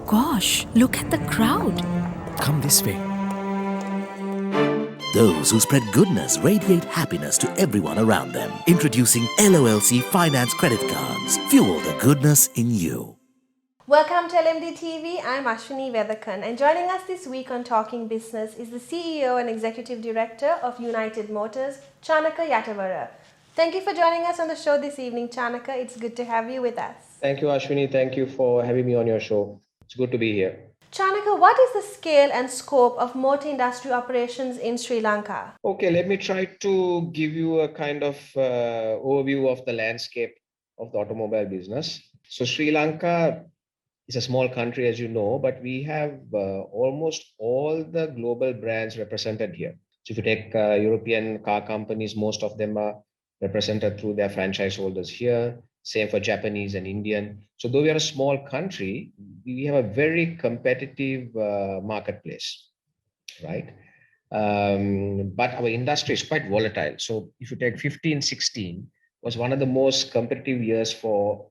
gosh, look at the crowd. Come this way. Those who spread goodness radiate happiness to everyone around them. Introducing LOLC Finance Credit Cards. Fuel the goodness in you. Welcome to LMDtv. I'm Ashwini Vethakan, and joining us this week on Talking Business is the CEO and Executive Director of United Motors, Chanaka Yatawara. Thank you for joining us on the show this evening, Chanaka. It's good to have you with us. Thank you, Ashwini. Thank you for having me on your show. It's good to be here. Chanaka, what is the scale and scope of motor industry operations in Sri Lanka? Okay, let me try to give you a kind of overview of the landscape of the automobile business. So Sri Lanka is a small country, as you know, but we have almost all the global brands represented here. So if you take European car companies, most of them are represented through their franchise holders here. Same for Japanese and Indian. So though we are a small country, we have a very competitive marketplace, right? But our industry is quite volatile. So if you take 15-16 was one of the most competitive years for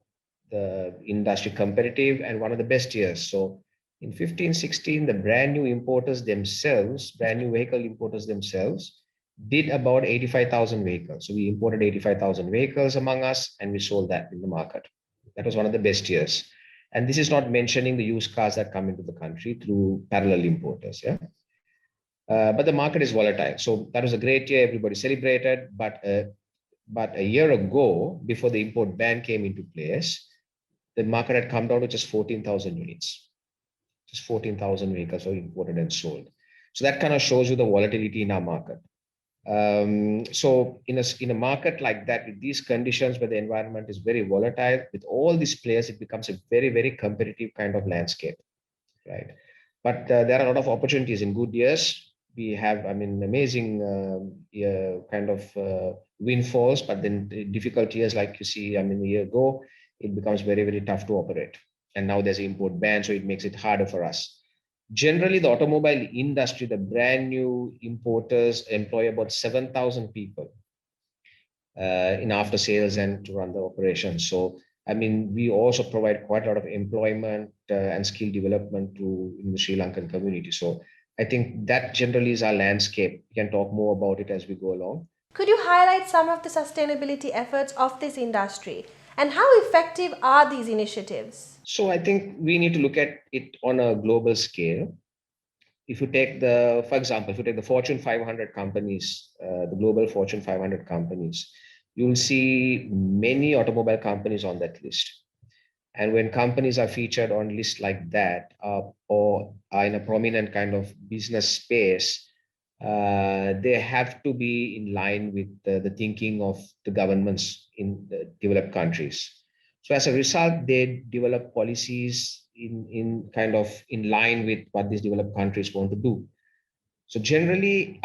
the industry, competitive and one of the best years. So in 15-16, the brand new importers themselves, brand new vehicle importers themselves, did about 85,000 vehicles. So we imported 85,000 vehicles among us, and we sold that in the market. That was one of the best years. And this is not mentioning the used cars that come into the country through parallel importers. Yeah. But the market is volatile. So that was a great year. Everybody celebrated. But a year ago, before the import ban came into place, the market had come down to just 14,000 units. Just 14,000 vehicles were imported and sold. So that kind of shows you the volatility in our market. So in a market like that, with these conditions where the environment is very volatile, with all these players, it becomes a very, very competitive kind of landscape, right? But there are a lot of opportunities in good years. We have, amazing kind of windfalls, but then the difficult years, like you see, a year ago, it becomes very, very tough to operate. And now there's an import ban, so it makes it harder for us. Generally, the automobile industry, the brand new importers employ about 7,000 people in after sales and to run the operation. So, we also provide quite a lot of employment and skill development in the Sri Lankan community. So I think that generally is our landscape. We can talk more about it as we go along. Could you highlight some of the sustainability efforts of this industry, and how effective are these initiatives? So I think we need to look at it on a global scale. If you take for example, if you take the Fortune 500 companies, the global Fortune 500 companies, you'll see many automobile companies on that list. And when companies are featured on lists like that, or are in a prominent kind of business space, they have to be in line with the thinking of the governments in the developed countries. So as a result, they develop policies in kind of in line with what these developed countries want to do. So generally,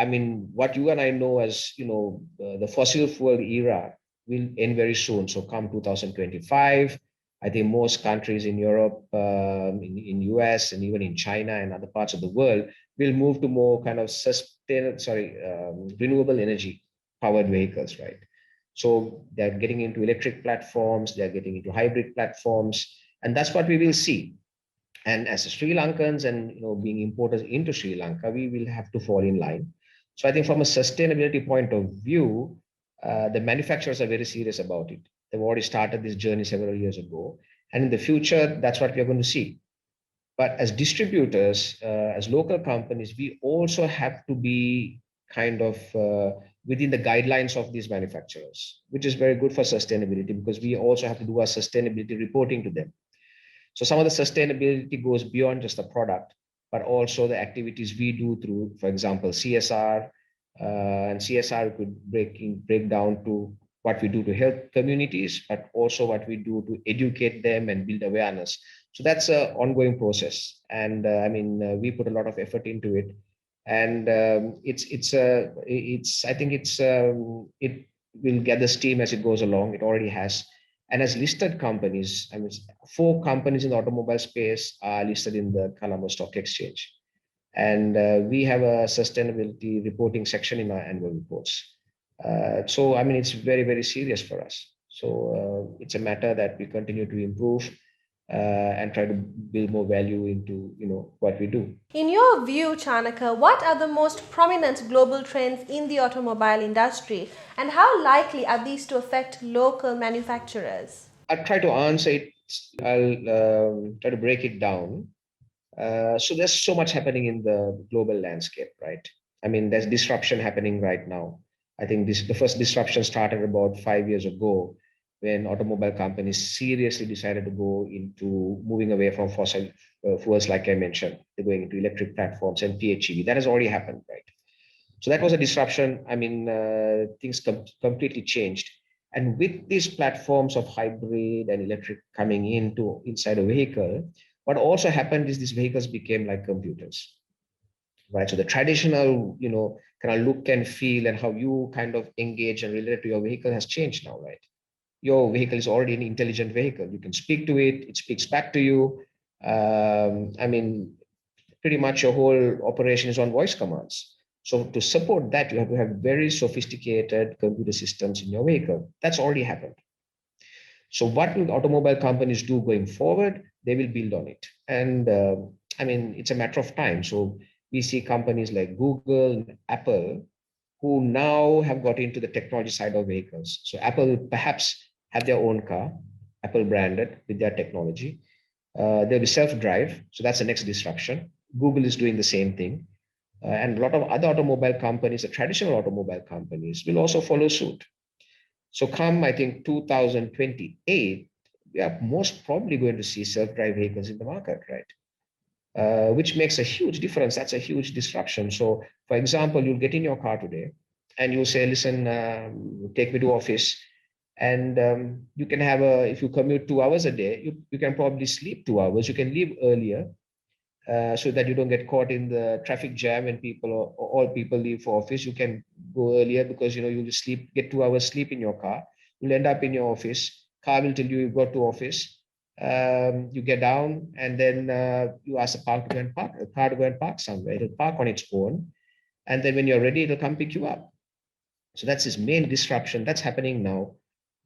what you and I know as, the fossil fuel era will end very soon. So come 2025, I think most countries in Europe, in US, and even in China and other parts of the world will move to more kind of renewable energy powered vehicles, right? So they're getting into electric platforms, they're getting into hybrid platforms, and that's what we will see. And as Sri Lankans and being importers into Sri Lanka, we will have to fall in line. So I think from a sustainability point of view, the manufacturers are very serious about it. They've already started this journey several years ago. And in the future, that's what we're going to see. But as distributors, as local companies, we also have to be kind of within the guidelines of these manufacturers, which is very good for sustainability because we also have to do our sustainability reporting to them. So some of the sustainability goes beyond just the product, but also the activities we do through, for example, CSR. And CSR could break down to what we do to help communities, but also what we do to educate them and build awareness. So that's an ongoing process. And we put a lot of effort into it. And I think it will gather steam as it goes along. It already has. And as listed companies, 4 companies in the automobile space are listed in the Colombo Stock Exchange. And we have a sustainability reporting section in our annual reports. So it's very, very serious for us. So it's a matter that we continue to improve and try to build more value into what we do. In your view, Chanaka, what are the most prominent global trends in the automobile industry, and how likely are these to affect local manufacturers? I'll try to answer it. I'll try to break it down. So there's so much happening in the global landscape, right? I mean, there's disruption happening right now. I think the first disruption started about 5 years ago when automobile companies seriously decided to go into moving away from fossil fuels, like I mentioned. They're going into electric platforms and PHEV. That has already happened, right? So that was a disruption. I mean, things completely changed. And with these platforms of hybrid and electric coming inside a vehicle, what also happened is these vehicles became like computers, right? So the traditional, kind of look and feel and how you kind of engage and relate to your vehicle has changed now, right? Your vehicle is already an intelligent vehicle. You can speak to it, it speaks back to you. I mean, pretty much your whole operation is on voice commands. So to support that, you have to have very sophisticated computer systems in your vehicle. That's already happened. So what will automobile companies do going forward? They will build on it. And I mean, it's a matter of time. So we see companies like Google and Apple who now have got into the technology side of vehicles. So Apple will perhaps have their own car, Apple branded with their technology. There'll be self-drive. So that's the next disruption. Google is doing the same thing. And a lot of other automobile companies, the traditional automobile companies, will also follow suit. So come, I think, 2028, we are most probably going to see self-drive vehicles in the market, right? Which makes a huge difference. That's a huge disruption. So, for example, you'll get in your car today and you'll say, listen, take me to office. And you can have if you commute 2 hours a day, you can probably sleep 2 hours. You can leave earlier so that you don't get caught in the traffic jam when all people leave for office. You can go earlier because you'll get 2 hours sleep in your car. You'll end up in your office. Car will tell you you've got to office. You get down and then you ask the car to go and park somewhere. It'll park on its own. And then when you're ready, it'll come pick you up. So that's this main disruption that's happening now.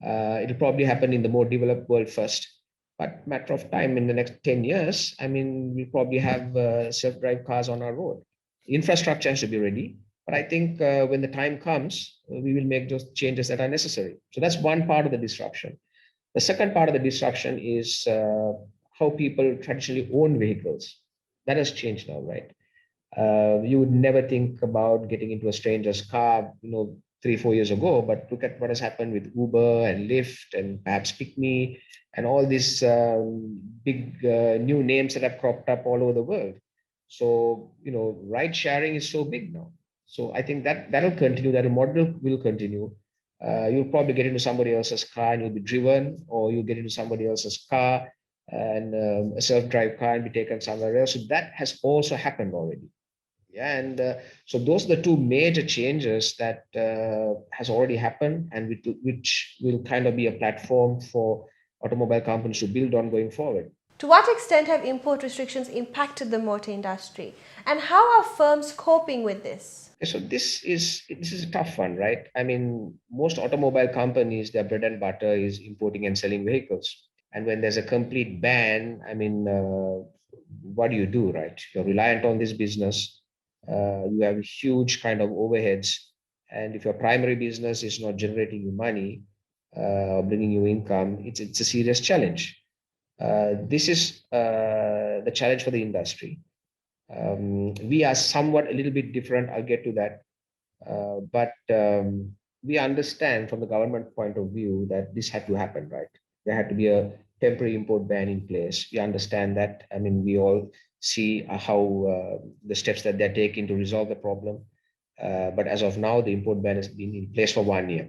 It'll probably happen in the more developed world first. But matter of time, in the next 10 years, I mean, we'll probably have self-drive cars on our road. Infrastructure has to be ready. But I think when the time comes, we will make those changes that are necessary. So that's one part of the disruption. The second part of the disruption is how people traditionally own vehicles. That has changed now, right? You would never think about getting into a stranger's car, 3-4 years ago, but look at what has happened with Uber and Lyft and perhaps Pick Me and all these big new names that have cropped up all over the world. So, ride sharing is so big now. So I think that'll continue, that model will continue. You'll probably get into somebody else's car and you'll be driven, or you'll get into somebody else's car and a self-drive car and be taken somewhere else. So that has also happened already. Yeah, and so those are the two major changes that has already happened, and which will kind of be a platform for automobile companies to build on going forward. To what extent have import restrictions impacted the motor industry, and how are firms coping with this? So this is a tough one, right? I mean, most automobile companies, their bread and butter is importing and selling vehicles. And when there's a complete ban, I mean, what do, right? You're reliant on this business. You have huge kind of overheads. And if your primary business is not generating you money, bringing you income, it's a serious challenge. This is the challenge for the industry. We are somewhat a little bit different. I'll get to that. But we understand from the government point of view that this had to happen, right? There had to be a temporary import ban in place. We understand that. I mean, we all see how the steps that they're taking to resolve the problem. But as of now, the import ban has been in place for 1 year.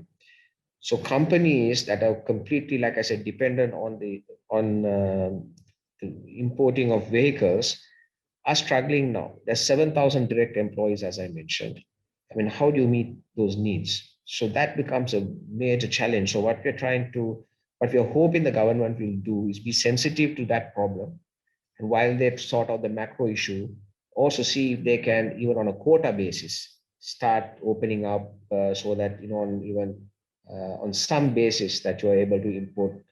So companies that are completely, like I said, dependent on the importing of vehicles are struggling now. There's 7,000 direct employees, as I mentioned. I mean, how do you meet those needs? So that becomes a major challenge. So what we're hoping the government will do is be sensitive to that problem. And while they sort out the macro issue, also see if they can, even on a quota basis, start opening up so that, on some basis that you're able to import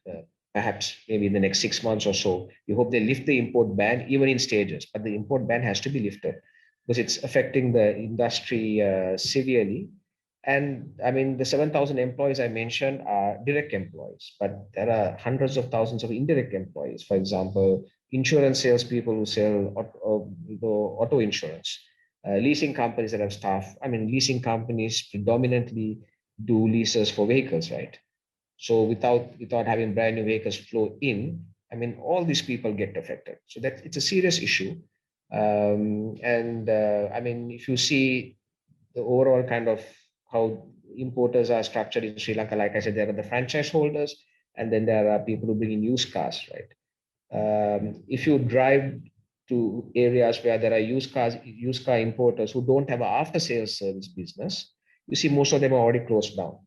perhaps maybe in the next 6 months or so. We hope they lift the import ban, even in stages, but the import ban has to be lifted because it's affecting the industry severely. And I mean, the 7,000 employees I mentioned are direct employees, but there are hundreds of thousands of indirect employees. For example, insurance salespeople who sell auto insurance, leasing companies that have staff. I mean, leasing companies predominantly do leases for vehicles, right? So without having brand new vehicles flow in, I mean, all these people get affected. So that it's a serious issue. And I mean, if you see the overall kind of how importers are structured in Sri Lanka, like I said, there are the franchise holders, and then there are people who bring in used cars, right? If you drive to areas where there are used car importers who don't have an after sales service business, you see most of them are already closed down.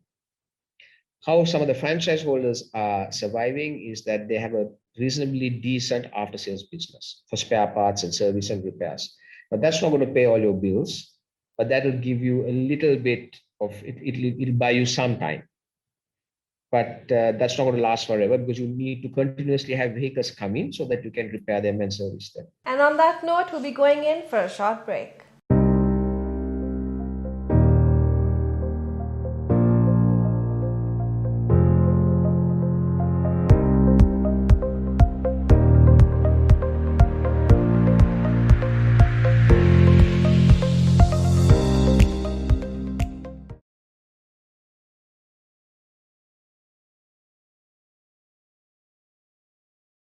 How some of the franchise holders are surviving is that they have a reasonably decent after sales business for spare parts and service and repairs. But that's not going to pay all your bills, but that will give you a little bit of it. It'll buy you some time. But that's not going to last forever because you need to continuously have vehicles come in so that you can repair them and service them. And on that note, we'll be going in for a short break.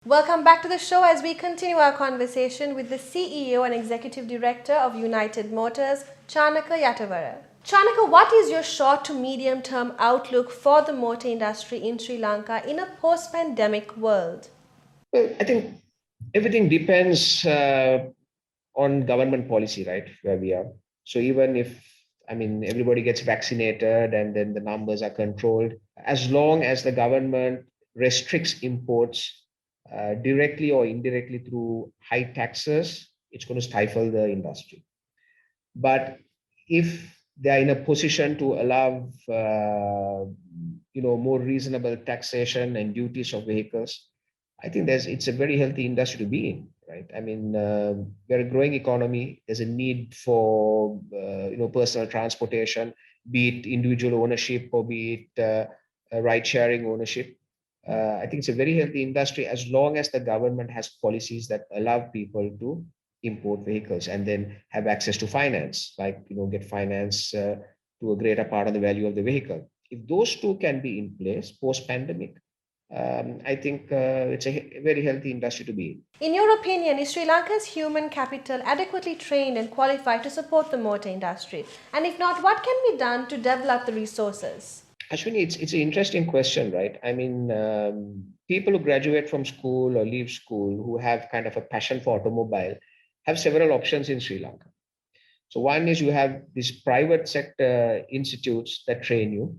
Welcome back to the show as we continue our conversation with the CEO and Executive Director of United Motors, Chanaka Yatawara. Chanaka, what is your short to medium term outlook for the motor industry in Sri Lanka in a post-pandemic world? Well, I think everything depends on government policy, right, where we are. So even if, I mean, everybody gets vaccinated and then the numbers are controlled, as long as the government restricts imports directly or indirectly through high taxes, it's going to stifle the industry. But if they are in a position to allow, more reasonable taxation and duties of vehicles, I think it's a very healthy industry to be in, right? I mean, we're a growing economy. There's a need for, personal transportation, be it individual ownership or be it ride-sharing ownership. I think it's a very healthy industry as long as the government has policies that allow people to import vehicles and then have access to finance, like, get finance to a greater part of the value of the vehicle. If those two can be in place post-pandemic, I think it's a very healthy industry to be in. In your opinion, is Sri Lanka's human capital adequately trained and qualified to support the motor industry? And if not, what can be done to develop the resources? Ashwini, it's an interesting question, right? I mean, people who graduate from school or leave school who have kind of a passion for automobile have several options in Sri Lanka. So one is you have these private sector institutes that train you,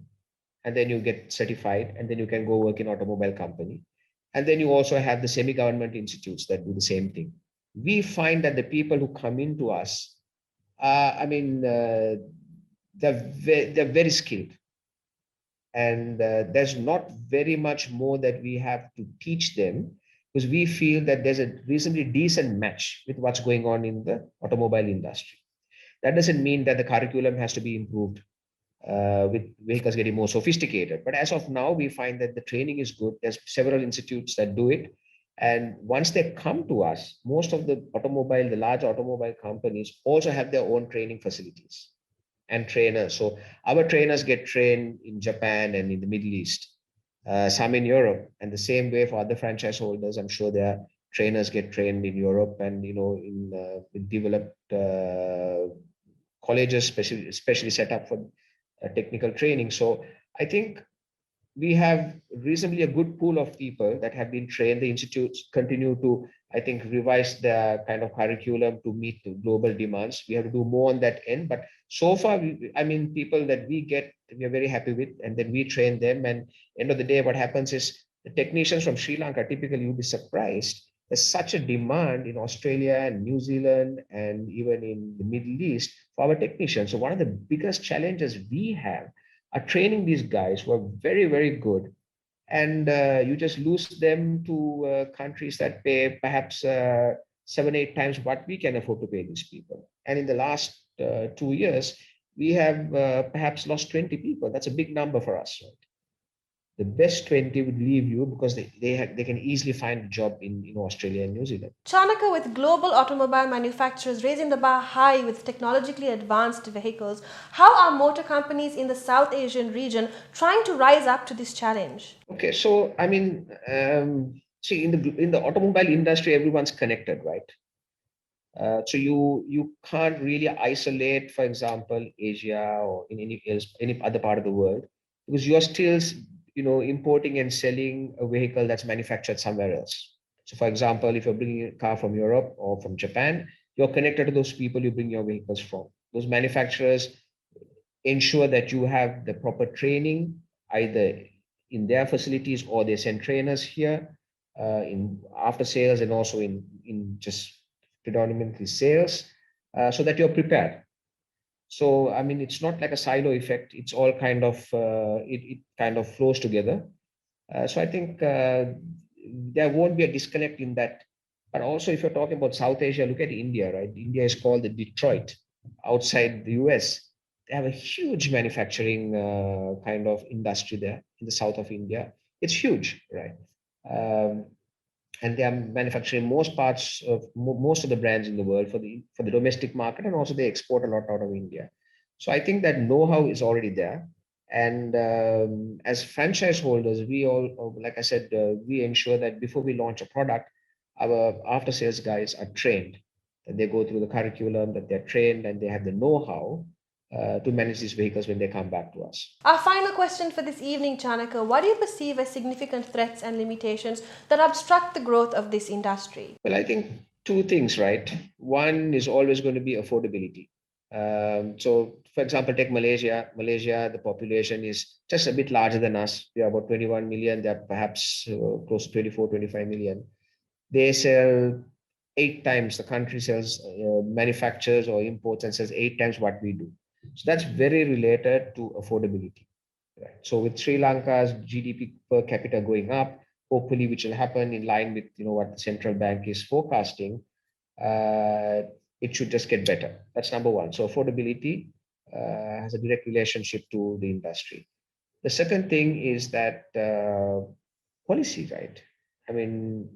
and then you get certified, and then you can go work in automobile company. And then you also have the semi-government institutes that do the same thing. We find that the people who come into us, they're very skilled. And there's not very much more that we have to teach them because we feel that there's a reasonably decent match with what's going on in the automobile industry. That doesn't mean that the curriculum has to be improved with vehicles getting more sophisticated. But as of now, we find that the training is good. There's several institutes that do it. And once they come to us, most of the large automobile companies also have their own training facilities and trainers. So our trainers get trained in Japan and in the Middle East, some in Europe, and the same way for other franchise holders. I'm sure their trainers get trained in Europe and in developed colleges, especially set up for technical training. So I think we have reasonably a good pool of people that have been trained. The institutes continue to, I think, revise their kind of curriculum to meet the global demands. We have to do more on that end. But so far, people that we are very happy with, and then we train them. And end of the day, what happens is the technicians from Sri Lanka, typically you'll be surprised. There's such a demand in Australia and New Zealand and even in the Middle East for our technicians. So one of the biggest challenges we have are training these guys who are very, very good and you just lose them to countries that pay perhaps 7, 8 times what we can afford to pay these people. And in the last 2 years, we have perhaps lost 20 people. That's a big number for us. Right? The best 20 would leave you because they can easily find a job in Australia and New Zealand. Chanaka, with global automobile manufacturers raising the bar high with technologically advanced vehicles, how are motor companies in the South Asian region trying to rise up to this challenge? Okay, so I mean, see, in the automobile industry, everyone's connected, right? So you can't really isolate, for example, Asia or in any other part of the world, because you're still importing and selling a vehicle that's manufactured somewhere else. So, for example, if you're bringing a car from Europe or from Japan, you're connected to those people you bring your vehicles from. Those manufacturers ensure that you have the proper training, either in their facilities or they send trainers here in after sales and also in just predominantly sales, so that you're prepared. So, I mean, it's not like a silo effect. It's all kind of, it kind of flows together. So I think there won't be a disconnect in that. But also, if you're talking about South Asia, look at India, right? India is called the Detroit outside the US. They have a huge manufacturing kind of industry there in the south of India. It's huge, right? And they are manufacturing most of the brands in the world for the domestic market, and also they export a lot out of India. So I think that know-how is already there. And as franchise holders, we all, like I said, we ensure that before we launch a product, our after sales guys are trained, that they go through the curriculum, that they're trained and they have the know-how to manage these vehicles when they come back to us. Our final question for this evening, Chanaka: what do you perceive as significant threats and limitations that obstruct the growth of this industry? Well, I think two things, right? One is always going to be affordability. So, for example, take Malaysia. Malaysia, the population is just a bit larger than us. We are about 21 million. They're perhaps close to 24, 25 million. They sell 8 times, the country sells, manufactures or imports and sells 8 times what we do. So that's very related to affordability. Right? So with Sri Lanka's GDP per capita going up, hopefully, which will happen in line with what the central bank is forecasting, it should just get better. That's number one. So affordability has a direct relationship to the industry. The second thing is that policy, right? I mean,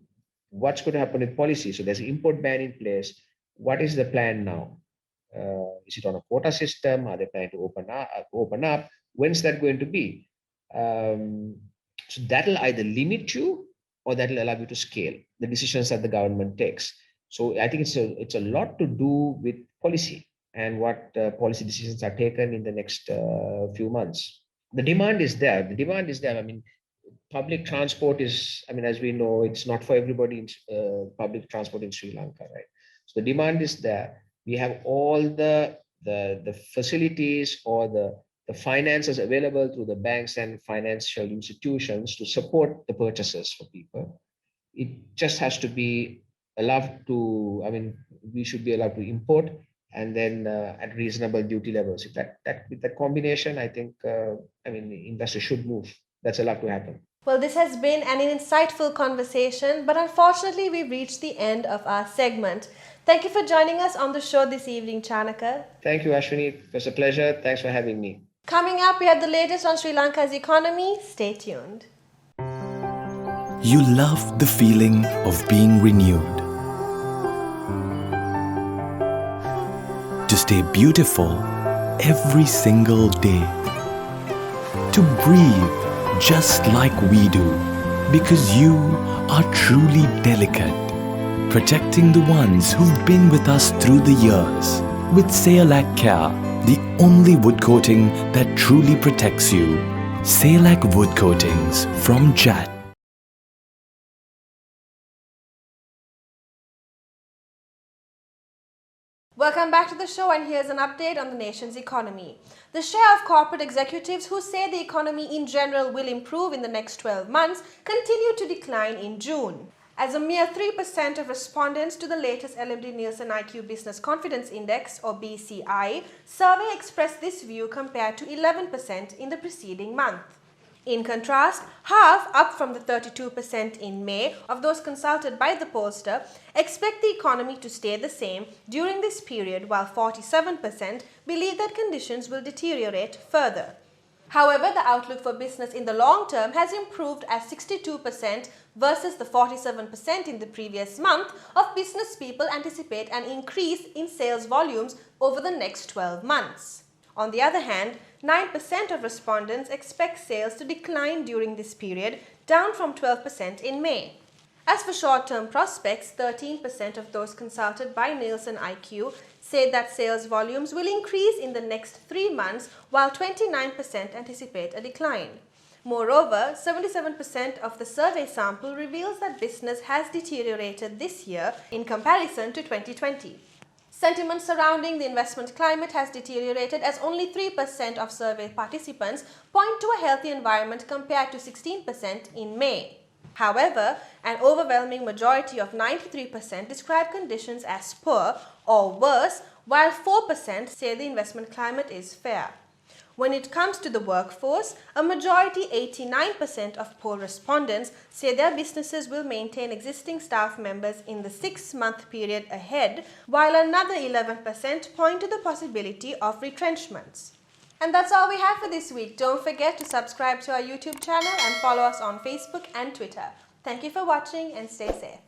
what's going to happen with policy? So there's an import ban in place. What is the plan now? Is it on a quota system? Are they planning to open up? When's that going to be? So that'll either limit you or that'll allow you to scale the decisions that the government takes. So I think it's a lot to do with policy and what policy decisions are taken in the next few months. The demand is there. The demand is there. I mean, public transport is, I mean, as we know, it's not for everybody in public transport in Sri Lanka, right? So the demand is there. We have all the facilities or the finances available through the banks and financial institutions to support the purchases for people. It just has to be allowed to, I mean, we should be allowed to import and then at reasonable duty levels. If that with that combination, I think, I mean, the industry should move. That's allowed to happen. Well, this has been an insightful conversation, but unfortunately, we've reached the end of our segment. Thank you for joining us on the show this evening, Chanaka. Thank you, Ashwini. It was a pleasure. Thanks for having me. Coming up, we have the latest on Sri Lanka's economy. Stay tuned. You love the feeling of being renewed. To stay beautiful every single day. To breathe just like we do, because you are truly delicate, protecting the ones who've been with us through the years. With Sayalac Care, the only wood coating that truly protects you. Sayalac Wood Coatings from JAT. Welcome back to the show, and here's an update on the nation's economy. The share of corporate executives who say the economy in general will improve in the next 12 months continued to decline in June. As a mere 3% of respondents to the latest LMD Nielsen IQ Business Confidence Index, or BCI, survey expressed this view compared to 11% in the preceding month. In contrast, half, up from the 32% in May, of those consulted by the pollster expect the economy to stay the same during this period, while 47% believe that conditions will deteriorate further. However, the outlook for business in the long term has improved as 62% versus the 47% in the previous month of business people anticipate an increase in sales volumes over the next 12 months. On the other hand, 9% of respondents expect sales to decline during this period, down from 12% in May. As for short-term prospects, 13% of those consulted by Nielsen IQ say that sales volumes will increase in the next 3 months, while 29% anticipate a decline. Moreover, 77% of the survey sample reveals that business has deteriorated this year in comparison to 2020. Sentiment surrounding the investment climate has deteriorated as only 3% of survey participants point to a healthy environment compared to 16% in May. However, an overwhelming majority of 93% describe conditions as poor or worse, while 4% say the investment climate is fair. When it comes to the workforce, a majority 89% of poll respondents say their businesses will maintain existing staff members in the 6-month period ahead, while another 11% point to the possibility of retrenchments. And that's all we have for this week. Don't forget to subscribe to our YouTube channel and follow us on Facebook and Twitter. Thank you for watching and stay safe.